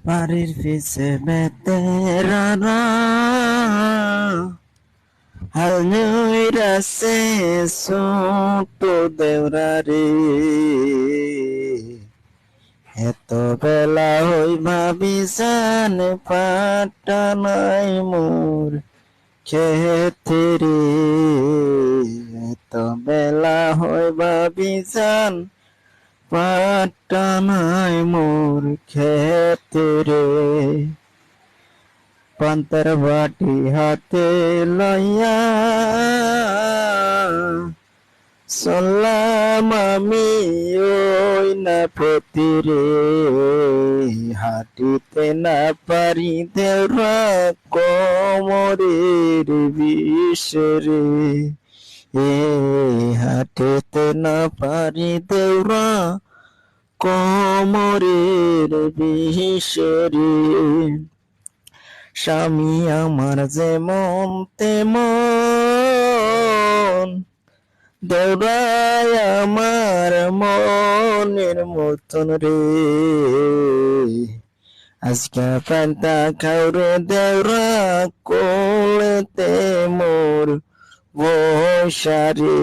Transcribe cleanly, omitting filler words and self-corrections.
বাড়ির পিছে বেতেরারা হাল নইরাছে ছোট দেওরারে এত বেলা হই ভাবি জানে পাটা নাই মোর খেতে রে এত বেলা হই ভাবি জান পাটা নাই মোর খেতে রে পান্তার বাটি হাতে লইয়া চললাম আমি ওই না ফতিরে হাঁটিতে না পারি দেওরা কোমরের বিষরে হাঁটিতে না পারি দেওরা কোমরের বিষরে স্বামী আমার যেমন তেমন দেওরায় আমার মনের মতন রে আজকে পান্তা খাওরে দেওরা কোলেতে মোর বসারে।